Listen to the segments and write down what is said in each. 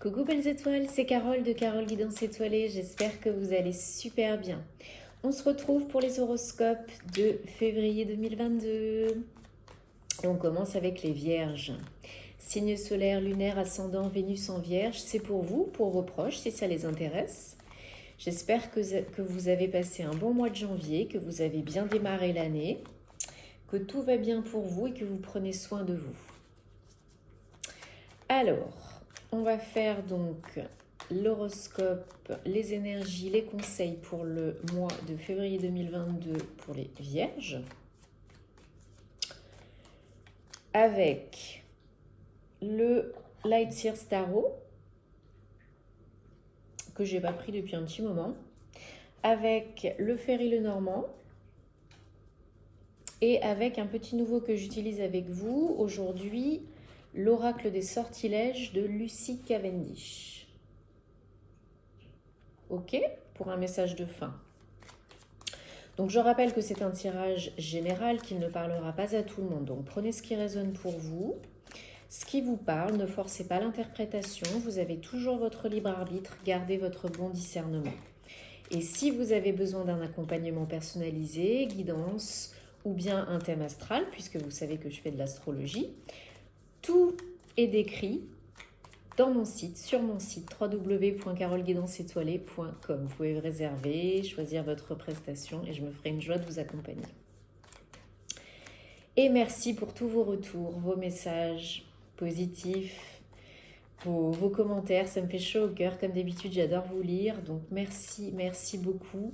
Coucou belles étoiles, c'est Carole de Carole Guidance Étoilée, j'espère que vous allez super bien. On se retrouve pour les horoscopes de février 2022. Et on commence avec les Vierges. Signe solaire, lunaire, ascendant, Vénus en Vierge, c'est pour vous, pour vos proches, si ça les intéresse. J'espère que vous avez passé un bon mois de janvier, que vous avez bien démarré l'année, que tout va bien pour vous et que vous prenez soin de vous. Alors, on va faire donc l'horoscope, les énergies, les conseils pour le mois de février 2022 pour les Vierges. Avec le Light Sears Tarot, que j'ai pas pris depuis un petit moment. Avec le Ferry Lenormand. Et avec un petit nouveau que j'utilise avec vous aujourd'hui, l'oracle des sortilèges de Lucie Cavendish. Ok, pour un message de fin. Donc je rappelle que c'est un tirage général qui ne parlera pas à tout le monde. Donc prenez ce qui résonne pour vous, ce qui vous parle, ne forcez pas l'interprétation. Vous avez toujours votre libre arbitre, gardez votre bon discernement. Et si vous avez besoin d'un accompagnement personnalisé, guidance ou bien un thème astral, puisque vous savez que je fais de l'astrologie, tout est décrit dans mon site, sur mon site www.caroleguidanceétoilée.com. Vous pouvez réserver, choisir votre prestation et je me ferai une joie de vous accompagner. Et merci pour tous vos retours, vos messages positifs, vos commentaires. Ça me fait chaud au cœur. Comme d'habitude, j'adore vous lire. Donc merci beaucoup.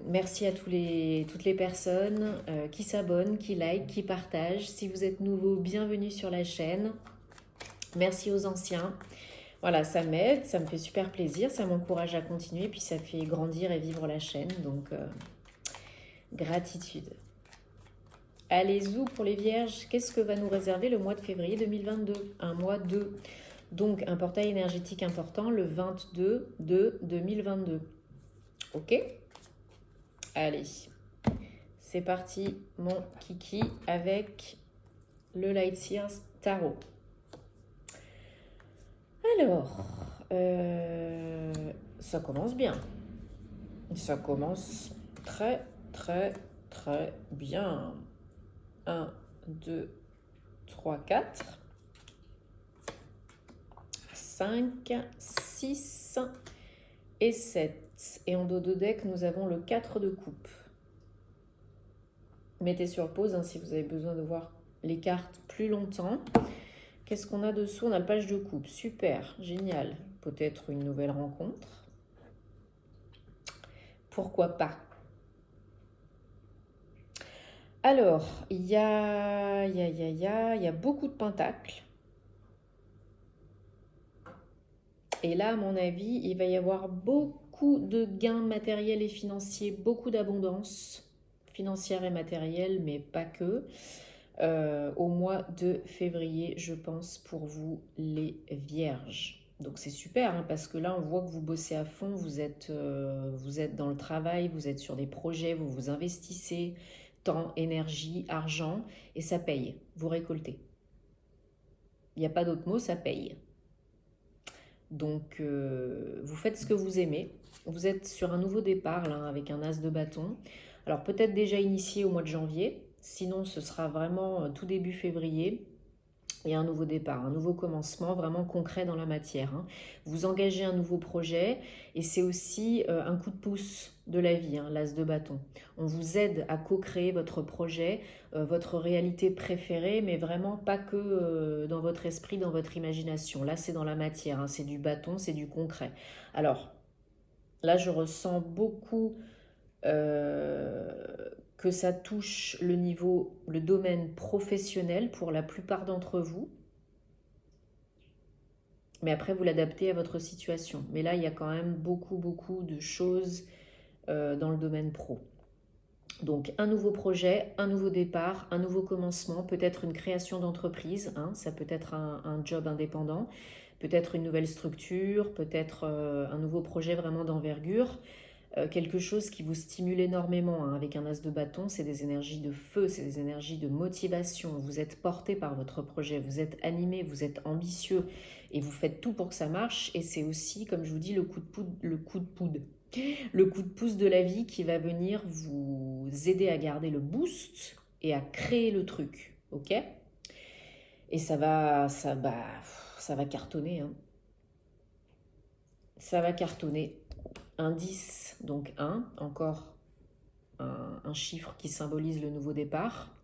Merci à toutes les personnes qui s'abonnent, qui like, qui partagent. Si vous êtes nouveau, bienvenue sur la chaîne. Merci aux anciens. Voilà, ça m'aide, ça me fait super plaisir, ça m'encourage à continuer, puis ça fait grandir et vivre la chaîne. Donc, gratitude. Allez, zou pour les Vierges, qu'est-ce que va nous réserver le mois de février 2022? Un mois 2. Donc, un portail énergétique important, le 22 de 2022. Ok? Allez, c'est parti, mon kiki, avec le Light Sears Tarot. Alors, ça commence bien. Ça commence très bien. 1, 2, 3, 4, 5, 6 et 7. Et en dos de deck, nous avons le 4 de coupe. Mettez sur pause si vous avez besoin de voir les cartes plus longtemps. Qu'est-ce qu'on a dessous? On a le page de coupe. Super, génial. Peut-être une nouvelle rencontre. Pourquoi pas? Alors, il y a beaucoup de pentacles. Et là, à mon avis, il va y avoir beaucoup de gains matériels et financiers, beaucoup d'abondance financière et matérielle, mais pas que. Au mois de février, je pense, pour vous les Vierges. Donc c'est super, parce que là, on voit que vous bossez à fond, vous êtes dans le travail, vous êtes sur des projets, vous vous investissez temps, énergie, argent, et ça paye, vous récoltez. Il n'y a pas d'autre mot, ça paye. Donc, vous faites ce que vous aimez. Vous êtes sur un nouveau départ, là, avec un as de bâton. Alors, peut-être déjà initié au mois de janvier. Sinon, ce sera vraiment tout début février. Et un nouveau départ, un nouveau commencement vraiment concret dans la matière. Vous engagez un nouveau projet et c'est aussi un coup de pouce de la vie, l'as de bâton. On vous aide à co-créer votre projet, votre réalité préférée, mais vraiment pas que dans votre esprit, dans votre imagination. Là, c'est dans la matière, c'est du bâton, c'est du concret. Alors, là, je ressens beaucoup que ça touche le domaine professionnel pour la plupart d'entre vous. Mais après, vous l'adaptez à votre situation. Mais là, il y a quand même beaucoup de choses dans le domaine pro. Donc, un nouveau projet, un nouveau départ, un nouveau commencement, peut-être une création d'entreprise. Ça peut être un job indépendant, peut-être une nouvelle structure, peut-être un nouveau projet vraiment d'envergure. quelque chose qui vous stimule énormément, hein. Avec un as de bâton, c'est des énergies de feu, c'est des énergies de motivation. Vous êtes porté par votre projet, vous êtes animé, vous êtes ambitieux et vous faites tout pour que ça marche. Et c'est aussi, comme je vous dis, le coup de pouce de la vie qui va venir vous aider à garder le boost et à créer le truc, ok? Et ça va cartonner, hein. Ça va cartonner. Un 10, donc 1, encore un chiffre qui symbolise le nouveau départ,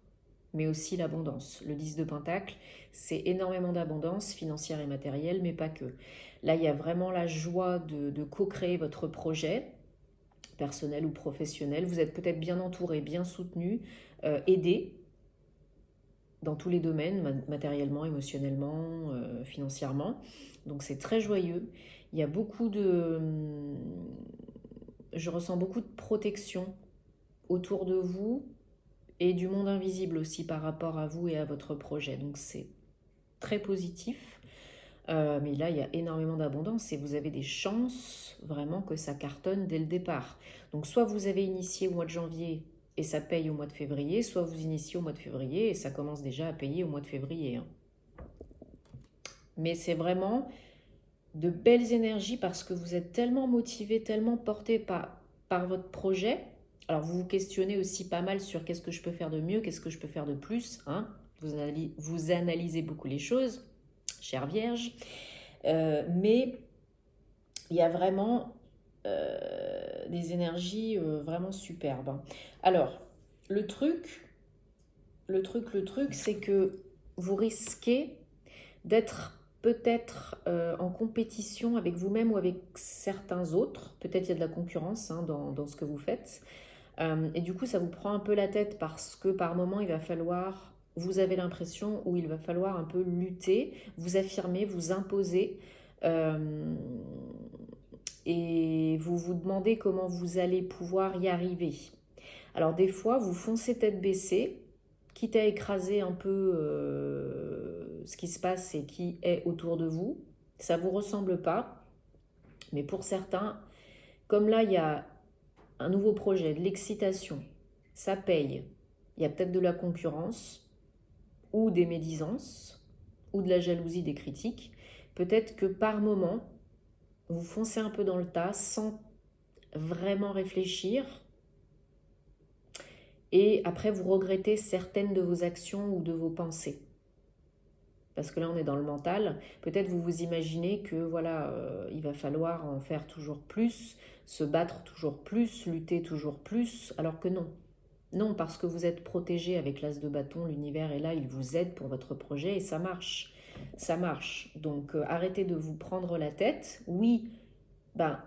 mais aussi l'abondance. Le 10 de Pentacle, c'est énormément d'abondance financière et matérielle, mais pas que. Là, il y a vraiment la joie de co-créer votre projet, personnel ou professionnel. Vous êtes peut-être bien entouré, bien soutenu, aidé dans tous les domaines, matériellement, émotionnellement, financièrement. Donc c'est très joyeux. Il y a beaucoup de... Je ressens beaucoup de protection autour de vous et du monde invisible aussi par rapport à vous et à votre projet. Donc c'est très positif. Mais là, il y a énormément d'abondance et vous avez des chances vraiment que ça cartonne dès le départ. Donc soit vous avez initié au mois de janvier et ça paye au mois de février, soit vous initiez au mois de février et ça commence déjà à payer au mois de février, hein. Mais c'est vraiment de belles énergies parce que vous êtes tellement motivé, tellement porté par votre projet. Alors vous vous questionnez aussi pas mal sur qu'est-ce que je peux faire de mieux, qu'est-ce que je peux faire de plus, hein. Vous analysez beaucoup les choses, chère Vierge. Mais il y a vraiment des énergies vraiment superbes, hein. Alors, le truc, c'est que vous risquez d'être peut-être en compétition avec vous-même ou avec certains autres. Peut-être il y a de la concurrence, hein, dans ce que vous faites. Et du coup, ça vous prend un peu la tête parce que par moment, il va falloir, vous avez l'impression où il va falloir un peu lutter, vous affirmer, vous imposer. euh, et vous vous demandez comment vous allez pouvoir y arriver. Alors des fois, vous foncez tête baissée, quitte à écraser un peu ce qui se passe et qui est autour de vous. Ça ne vous ressemble pas, mais pour certains, comme là, il y a un nouveau projet, de l'excitation, ça paye. Il y a peut-être de la concurrence ou des médisances ou de la jalousie, des critiques. Peut-être que par moment, vous foncez un peu dans le tas sans vraiment réfléchir et après vous regrettez certaines de vos actions ou de vos pensées. Parce que là on est dans le mental, peut-être vous vous imaginez que voilà, il va falloir en faire toujours plus, se battre toujours plus, lutter toujours plus, alors que non. Non, parce que vous êtes protégé avec l'as de bâton, l'univers est là, il vous aide pour votre projet et ça marche. Ça marche. Donc arrêtez de vous prendre la tête. Oui, ben,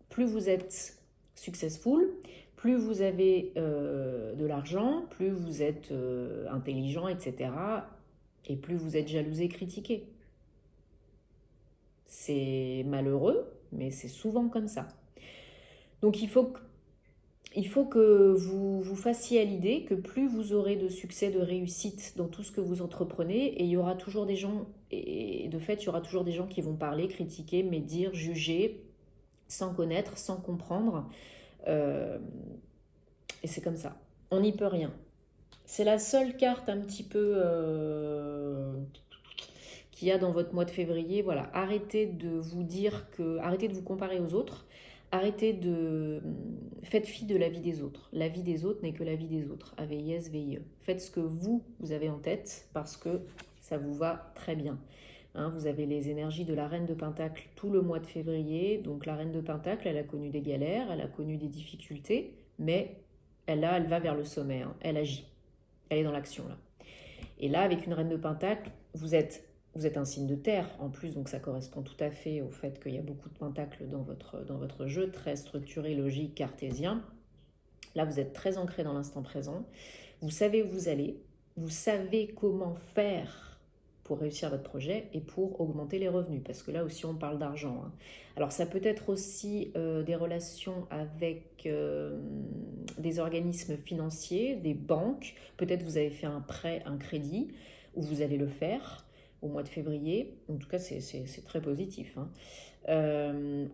plus vous êtes successful, plus vous avez de l'argent, plus vous êtes intelligent, etc. Et plus vous êtes jalousé, critiqué. C'est malheureux, mais c'est souvent comme ça. Donc il faut que vous vous fassiez à l'idée que plus vous aurez de succès, de réussite dans tout ce que vous entreprenez, et il y aura toujours des gens, et de fait, il y aura toujours des gens qui vont parler, critiquer, médire, juger, sans connaître, sans comprendre. Euh, et c'est comme ça. On n'y peut rien. C'est la seule carte un petit peu qu'il y a dans votre mois de février. Voilà, arrêtez de vous dire que, arrêtez de vous comparer aux autres. Arrêtez de... Faites fi de la vie des autres. La vie des autres n'est que la vie des autres. AVIS, VIE. Faites ce que vous avez en tête parce que ça vous va très bien. Hein, vous avez les énergies de la Reine de Pentacle tout le mois de février. Donc la Reine de Pentacle, elle a connu des galères, elle a connu des difficultés, mais elle va vers le sommet, hein. Elle agit. Elle est dans l'action là. Et là, avec une Reine de Pentacle, vous êtes un signe de terre en plus, donc ça correspond tout à fait au fait qu'il y a beaucoup de pentacles dans votre jeu, très structuré, logique, cartésien. Là, vous êtes très ancré dans l'instant présent. Vous savez où vous allez, vous savez comment faire pour réussir votre projet et pour augmenter les revenus, parce que là aussi on parle d'argent, hein. Alors ça peut être aussi des relations avec des organismes financiers, des banques, peut-être vous avez fait un prêt, un crédit, ou vous allez le faire, au mois de février. En tout cas, c'est très positif, hein.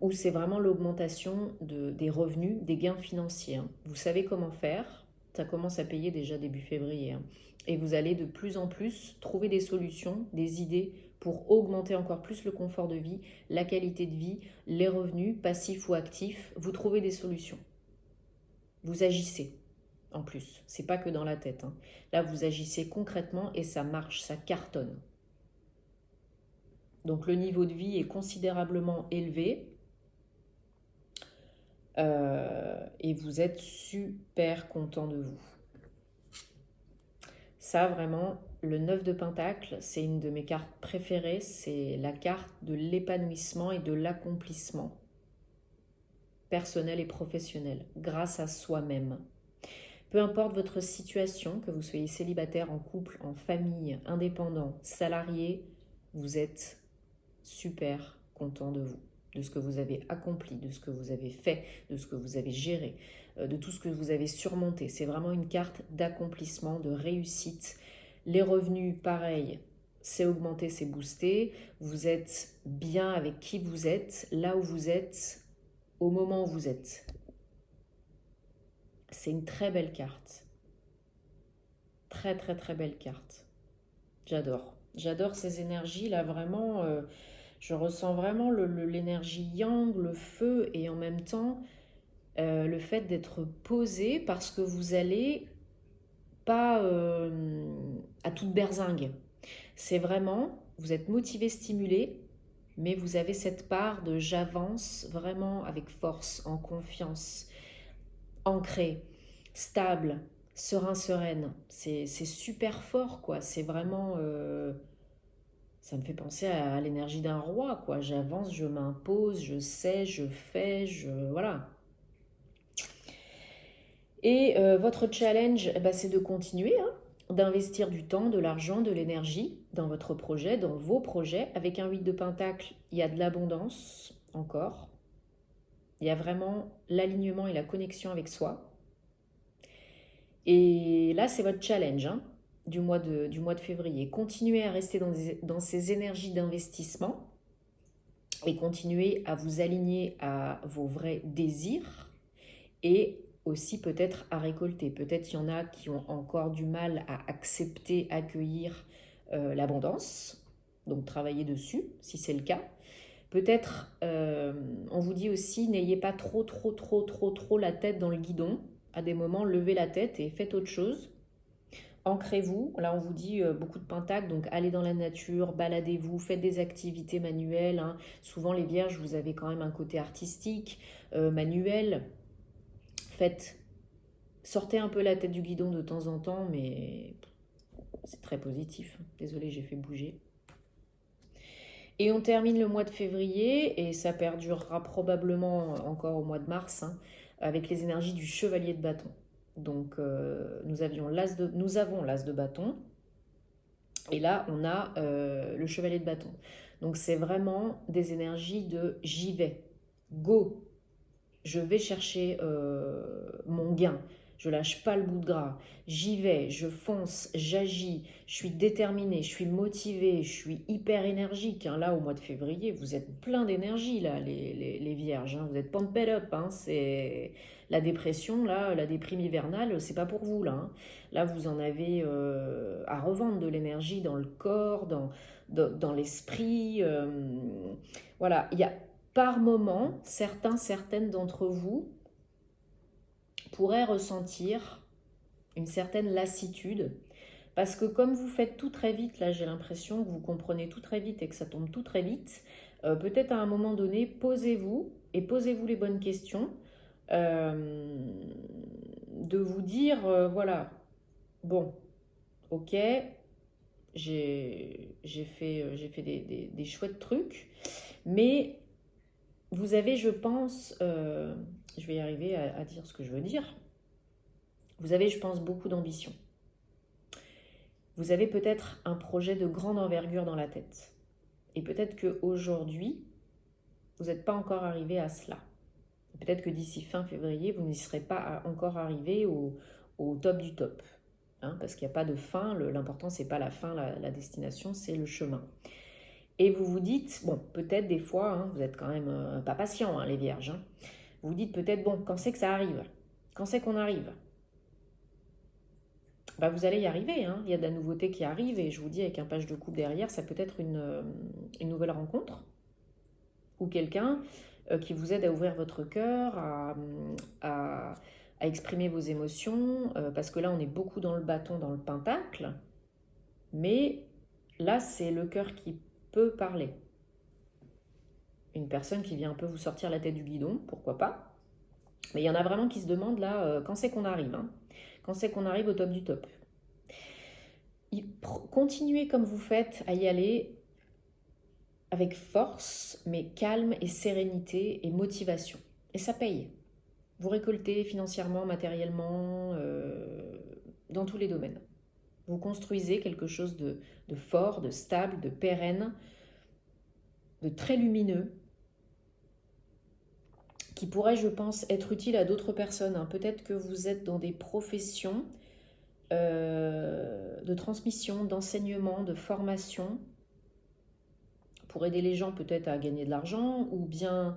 Où c'est vraiment l'augmentation des revenus, des gains financiers, hein. Vous savez comment faire, ça commence à payer déjà début février, hein. Et vous allez de plus en plus trouver des solutions, des idées pour augmenter encore plus le confort de vie, la qualité de vie, les revenus, passifs ou actifs. Vous trouvez des solutions. Vous agissez en plus. C'est pas que dans la tête, hein. Là, vous agissez concrètement et ça marche, ça cartonne. Donc le niveau de vie est considérablement élevé et vous êtes super content de vous. Ça, vraiment, le 9 de Pentacle, c'est une de mes cartes préférées. C'est la carte de l'épanouissement et de l'accomplissement personnel et professionnel, grâce à soi-même. Peu importe votre situation, que vous soyez célibataire, en couple, en famille, indépendant, salarié, vous êtes super content de vous, de ce que vous avez accompli, de ce que vous avez fait, de ce que vous avez géré, de tout ce que vous avez surmonté. C'est vraiment une carte d'accomplissement, de réussite. Les revenus, pareil, c'est augmenté, c'est boosté. Vous êtes bien avec qui vous êtes, là où vous êtes, au moment où vous êtes. C'est une très belle carte. Très, très, très belle carte. J'adore. J'adore ces énergies, là, vraiment. Je ressens vraiment l'énergie yang, le feu, et en même temps, le fait d'être posé parce que vous allez pas à toute berzingue. C'est vraiment, vous êtes motivé, stimulé, mais vous avez cette part de j'avance vraiment avec force, en confiance, ancré, stable, serein, sereine. C'est super fort, quoi. C'est vraiment... ça me fait penser à l'énergie d'un roi, quoi. J'avance, je m'impose, je sais, je fais, voilà. Et votre challenge, c'est de continuer, hein, d'investir du temps, de l'argent, de l'énergie dans votre projet, dans vos projets. Avec un 8 de Pentacle, il y a de l'abondance encore. Il y a vraiment l'alignement et la connexion avec soi. Et là, c'est votre challenge, hein, du mois de février. Continuez à rester dans ces énergies d'investissement et continuez à vous aligner à vos vrais désirs et aussi peut-être à récolter. Peut-être il y en a qui ont encore du mal à accepter, accueillir l'abondance. Donc travaillez dessus si c'est le cas. Peut-être on vous dit aussi n'ayez pas trop la tête dans le guidon. À des moments, levez la tête et faites autre chose. Ancrez-vous. Là, on vous dit beaucoup de pentacles, donc allez dans la nature, baladez-vous, faites des activités manuelles, hein. Souvent, les vierges, vous avez quand même un côté artistique, manuel. Sortez un peu la tête du guidon de temps en temps, mais c'est très positif. Désolée, j'ai fait bouger. Et on termine le mois de février, et ça perdurera probablement encore au mois de mars, hein, avec les énergies du chevalier de bâton. Donc nous avons l'as de bâton, et là on a le chevalier de bâton. Donc c'est vraiment des énergies de j'y vais, go, je vais chercher mon gain. Je lâche pas le bout de gras. J'y vais, je fonce, j'agis, je suis déterminée, je suis motivée, je suis hyper énergique, hein. Là, au mois de février, vous êtes plein d'énergie, là, les vierges, hein. Vous êtes pumped up, hein. C'est la dépression, là, la déprime hivernale, c'est pas pour vous, là, hein. Là, vous en avez à revendre de l'énergie dans le corps, dans l'esprit. Voilà, il y a par moment, certaines d'entre vous pourraient ressentir une certaine lassitude, parce que comme vous faites tout très vite, là j'ai l'impression que vous comprenez tout très vite et que ça tombe tout très vite, peut-être à un moment donné, posez-vous les bonnes questions, de vous dire, voilà, bon, ok, j'ai fait des chouettes trucs, mais vous avez, je pense, je vais y arriver à dire ce que je veux dire. Vous avez, je pense, beaucoup d'ambition. Vous avez peut-être un projet de grande envergure dans la tête. Et peut-être qu'aujourd'hui, vous n'êtes pas encore arrivé à cela. Peut-être que d'ici fin février, vous n'y serez pas encore arrivé au top du top. hein, parce qu'il n'y a pas de fin. L'important, c'est pas la fin, la destination, c'est le chemin. Et vous vous dites, bon, peut-être des fois, hein, vous êtes quand même pas patient, hein, les vierges. Hein. Vous vous dites peut-être, bon, quand c'est que ça arrive? Quand c'est qu'on arrive? Bah, vous allez y arriver, hein. Il y a de la nouveauté qui arrive et je vous dis avec un page de coupe derrière, ça peut être une nouvelle rencontre ou quelqu'un qui vous aide à ouvrir votre cœur, à, à exprimer vos émotions, parce que là on est beaucoup dans le bâton, dans le pentacle, mais là c'est le cœur qui peut parler. Une personne qui vient un peu vous sortir la tête du guidon, pourquoi pas. Mais il y en a vraiment qui se demandent là, quand c'est qu'on arrive, hein. Quand c'est qu'on arrive au top du top. Continuez comme vous faites à y aller avec force, mais calme et sérénité et motivation. Et ça paye. Vous récoltez financièrement, matériellement, dans tous les domaines. Vous construisez quelque chose de fort, de stable, de pérenne, de très lumineux, qui pourrait, je pense, être utile à d'autres personnes. Hein. Peut-être que vous êtes dans des professions de transmission, d'enseignement, de formation, pour aider les gens peut-être à gagner de l'argent, ou bien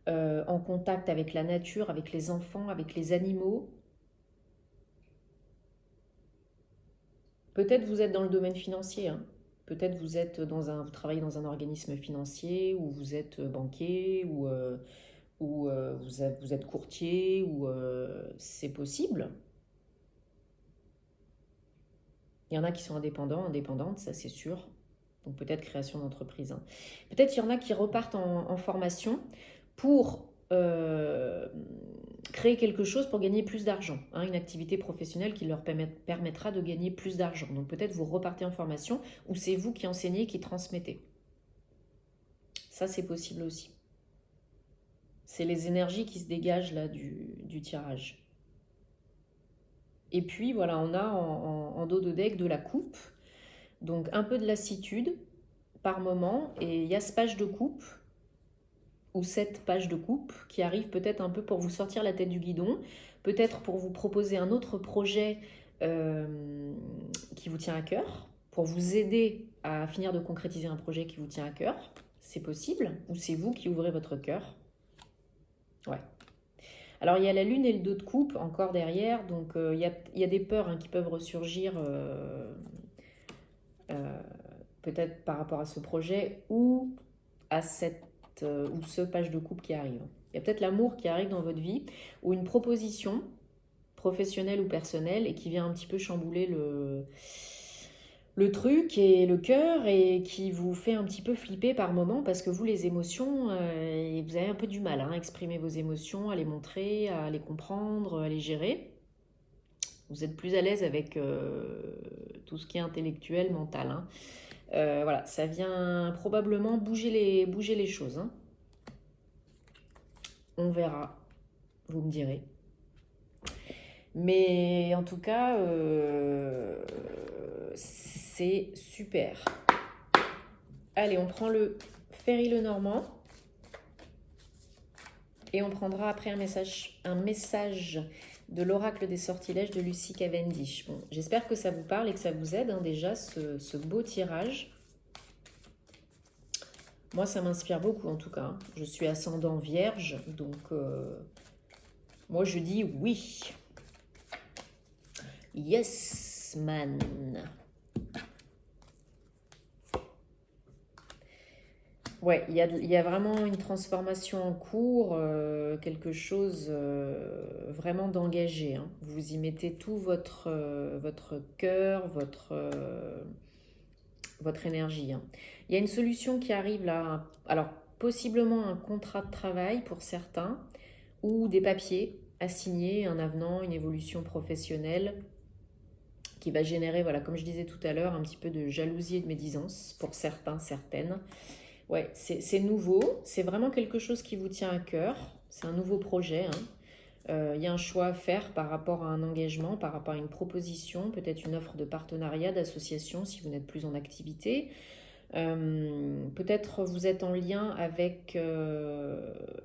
en contact avec la nature, avec les enfants, avec les animaux. Peut-être vous êtes dans le domaine financier, hein. Peut-être vous travaillez dans un organisme financier, ou vous êtes banquier, ou vous êtes courtier, ou c'est possible. Il y en a qui sont indépendantes, ça c'est sûr. Donc peut-être création d'entreprise. Hein. Peut-être il y en a qui repartent en formation pour créer quelque chose pour gagner plus d'argent. Hein, une activité professionnelle qui leur permettra de gagner plus d'argent. Donc peut-être vous repartez en formation ou c'est vous qui enseignez, qui transmettez. Ça c'est possible aussi. C'est les énergies qui se dégagent là du tirage. Et puis voilà, on a en dos de deck de la coupe. Donc un peu de lassitude par moment. Et il y a ce page de coupe ou cette page de coupe qui arrive peut-être un peu pour vous sortir la tête du guidon, peut-être pour vous proposer un autre projet qui vous tient à cœur, pour vous aider à finir de concrétiser un projet qui vous tient à cœur. C'est possible, ou c'est vous qui ouvrez votre cœur. Ouais. Alors il y a la lune et le dos de coupe encore derrière, donc il y a des peurs hein, qui peuvent ressurgir peut-être par rapport à ce projet ou à ou ce page de coupe qui arrive. Il y a peut-être l'amour qui arrive dans votre vie ou une proposition professionnelle ou personnelle et qui vient un petit peu chambouler le truc et le cœur et qui vous fait un petit peu flipper par moment parce que vous, les émotions, vous avez un peu du mal hein, à exprimer vos émotions, à les montrer, à les comprendre, à les gérer. Vous êtes plus à l'aise avec tout ce qui est intellectuel, mental. Hein. Voilà, ça vient probablement bouger les choses. Hein. On verra, vous me direz. Mais en tout cas, c'est super. Allez, on prend le Ferry Lenormand. Et on prendra après un message de l'oracle des sortilèges de Lucie Cavendish. Bon, j'espère que ça vous parle et que ça vous aide hein, déjà, ce beau tirage. Moi, ça m'inspire beaucoup en tout cas. Hein. Je suis ascendant vierge, donc moi je dis oui. Yes, man. Ouais, il y a vraiment une transformation en cours, quelque chose vraiment d'engagé. Hein. Vous y mettez tout votre cœur, votre énergie. Hein. Il y a une solution qui arrive là. Alors, possiblement un contrat de travail pour certains ou des papiers à signer, un avenant, une évolution professionnelle qui va générer, voilà, comme je disais tout à l'heure, un petit peu de jalousie et de médisance pour certains, certaines. Ouais, c'est nouveau, c'est vraiment quelque chose qui vous tient à cœur, c'est un nouveau projet. Hein. Y a un choix à faire par rapport à un engagement, par rapport à une proposition, peut-être une offre de partenariat, d'association si vous n'êtes plus en activité. Peut-être vous êtes en lien avec,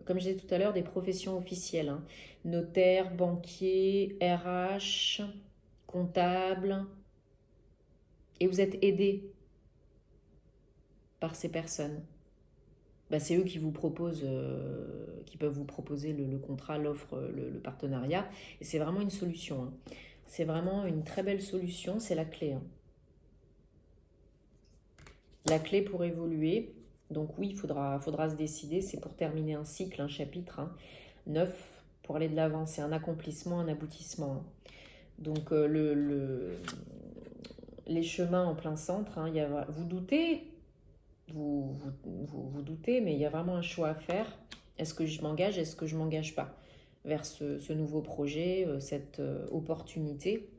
comme je disais tout à l'heure, des professions officielles. Hein. Notaire, banquier, RH, comptable, et vous êtes aidé par ces personnes. Bah, c'est eux qui vous proposent, qui peuvent vous proposer le contrat, l'offre, le partenariat. Et c'est vraiment une solution, hein. C'est vraiment une très belle solution, c'est la clé, hein. La clé pour évoluer. Donc oui, faudra se décider. C'est pour terminer un cycle, un chapitre, hein. 9, pour aller de l'avant. C'est un accomplissement, un aboutissement, hein. Donc les chemins en plein centre, hein, vous doutez, vous doutez, mais il y a vraiment un choix à faire. Est-ce que je m'engage, est-ce que je ne m'engage pas vers ce nouveau projet, cette opportunité?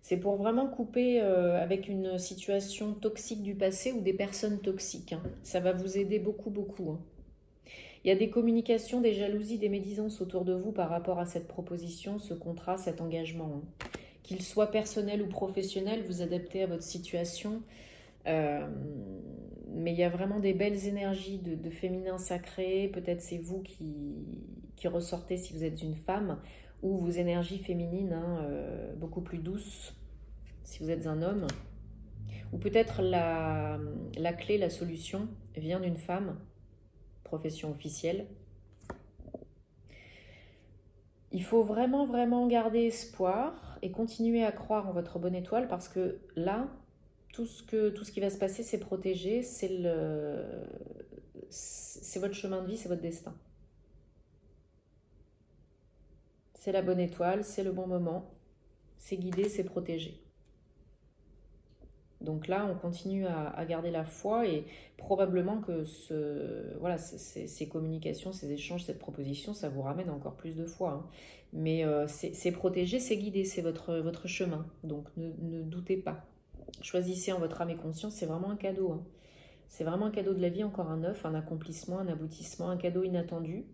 C'est pour vraiment couper avec une situation toxique du passé ou des personnes toxiques, hein. Ça va vous aider beaucoup, beaucoup, hein. Il y a des communications, des jalousies, des médisances autour de vous par rapport à cette proposition, ce contrat, cet engagement, hein. Qu'il soit personnel ou professionnel, vous adaptez à votre situation. Mais il y a vraiment des belles énergies de féminin sacré. Peut-être c'est vous qui ressortez si vous êtes une femme, ou vos énergies féminines, hein, beaucoup plus douces si vous êtes un homme. Ou peut-être la clé, la solution vient d'une femme, profession officielle. Il faut vraiment, vraiment garder espoir et continuer à croire en votre bonne étoile, parce que là, tout ce qui va se passer, c'est protégé, c'est votre chemin de vie, c'est votre destin. C'est la bonne étoile, c'est le bon moment, c'est guidé, c'est protégé. Donc là, on continue à garder la foi, et probablement que ces communications, ces échanges, cette proposition, ça vous ramène encore plus de foi, hein. Mais c'est protégé, c'est guidé, c'est votre chemin. Donc ne doutez pas. Choisissez en votre âme et conscience, c'est vraiment un cadeau, hein. C'est vraiment un cadeau de la vie, encore un œuf, un accomplissement, un aboutissement, un cadeau inattendu.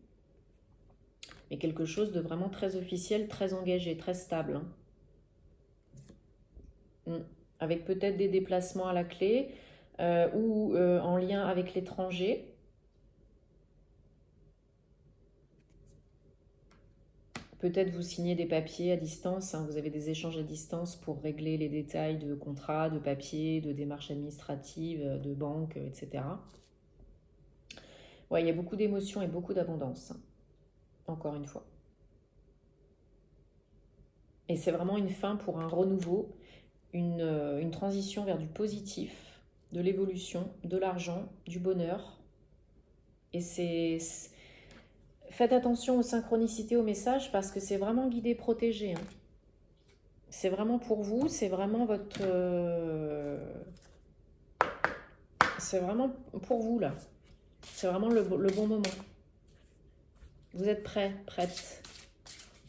Mais quelque chose de vraiment très officiel, très engagé, très stable, hein. Avec peut-être des déplacements à la clé, ou en lien avec l'étranger. Peut-être vous signez des papiers à distance, hein, vous avez des échanges à distance pour régler les détails de contrats, de papiers, de démarches administratives, de banque, etc. Ouais, il y a beaucoup d'émotions et beaucoup d'abondance, hein, encore une fois. Et c'est vraiment une fin pour un renouveau, une transition vers du positif, de l'évolution, de l'argent, du bonheur. Et faites attention aux synchronicités, aux messages, parce que c'est vraiment guidé, protégé, hein. C'est vraiment pour vous, c'est vraiment c'est vraiment pour vous, là. C'est vraiment le bon moment. Vous êtes prêts, prêtes.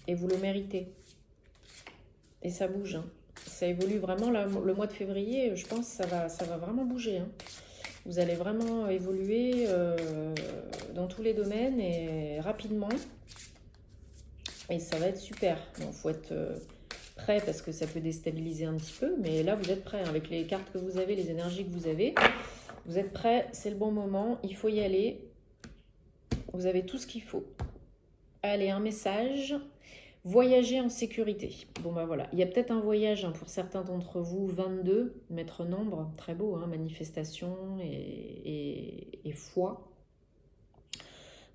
Et vous le méritez. Et ça bouge, hein. Ça évolue vraiment, là, le mois de février, je pense que ça va vraiment bouger, hein. Vous allez vraiment évoluer dans tous les domaines et rapidement. Et ça va être super. Bon, faut être prêt, parce que ça peut déstabiliser un petit peu. Mais là, vous êtes prêt, hein, avec les cartes que vous avez, les énergies que vous avez. Vous êtes prêt, c'est le bon moment. Il faut y aller. Vous avez tout ce qu'il faut. Allez, un message. Voyager en sécurité. Bon, bah voilà. Il y a peut-être un voyage, hein, pour certains d'entre vous. 22, maître nombre. Très beau, hein, manifestation et foi.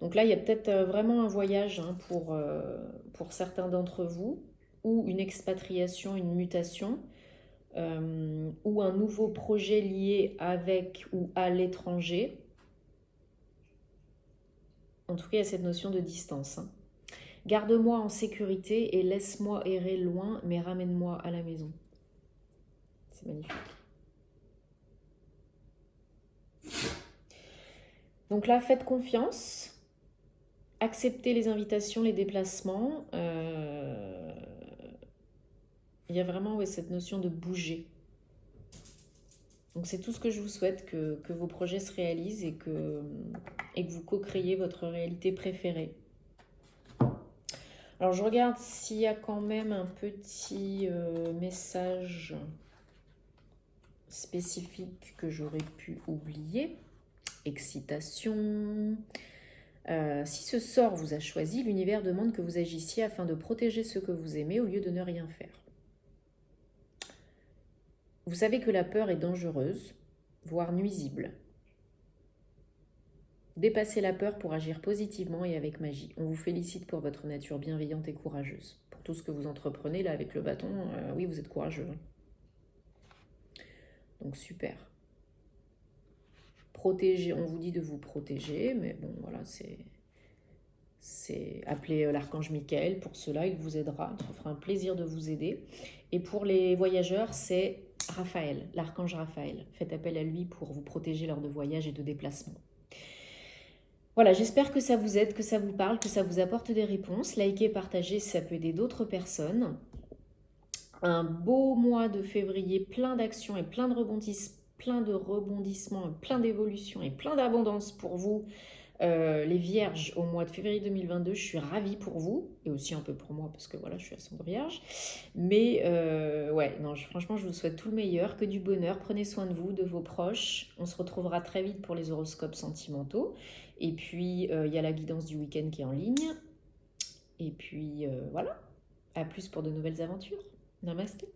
Donc là, il y a peut-être vraiment un voyage, hein, pour certains d'entre vous, ou une expatriation, une mutation, ou un nouveau projet lié avec ou à l'étranger. En tout cas, il y a cette notion de distance, hein. Garde-moi en sécurité et laisse-moi errer loin, mais ramène-moi à la maison. C'est magnifique. Donc là, faites confiance. Acceptez les invitations, les déplacements. Il y a vraiment, cette notion de bouger. Donc c'est tout ce que je vous souhaite, que vos projets se réalisent et que vous co-créez votre réalité préférée. Alors je regarde s'il y a quand même un petit message spécifique que j'aurais pu oublier. Excitation. Si ce sort vous a choisi, l'univers demande que vous agissiez afin de protéger ceux que vous aimez au lieu de ne rien faire. Vous savez que la peur est dangereuse, voire nuisible. Dépassez la peur pour agir positivement et avec magie. On vous félicite pour votre nature bienveillante et courageuse. Pour tout ce que vous entreprenez là avec le bâton, oui, vous êtes courageux. Donc super. Protéger, on vous dit de vous protéger, mais bon voilà, c'est appeler l'archange Michael. Pour cela, il vous aidera, il vous fera un plaisir de vous aider. Et pour les voyageurs, c'est Raphaël, l'archange Raphaël. Faites appel à lui pour vous protéger lors de voyages et de déplacements. Voilà, j'espère que ça vous aide, que ça vous parle, que ça vous apporte des réponses. Likez, partagez, ça peut aider d'autres personnes. Un beau mois de février, plein d'actions et plein de rebondissements, plein d'évolutions et plein d'abondance pour vous. Les vierges au mois de février 2022, je suis ravie pour vous, et aussi un peu pour moi parce que voilà, je suis ascendant vierge. Mais ouais, non, franchement, je vous souhaite tout le meilleur, que du bonheur. Prenez soin de vous, de vos proches. On se retrouvera très vite pour les horoscopes sentimentaux. Et puis, il y a la guidance du week-end qui est en ligne. Et puis, voilà, à plus pour de nouvelles aventures. Namasté.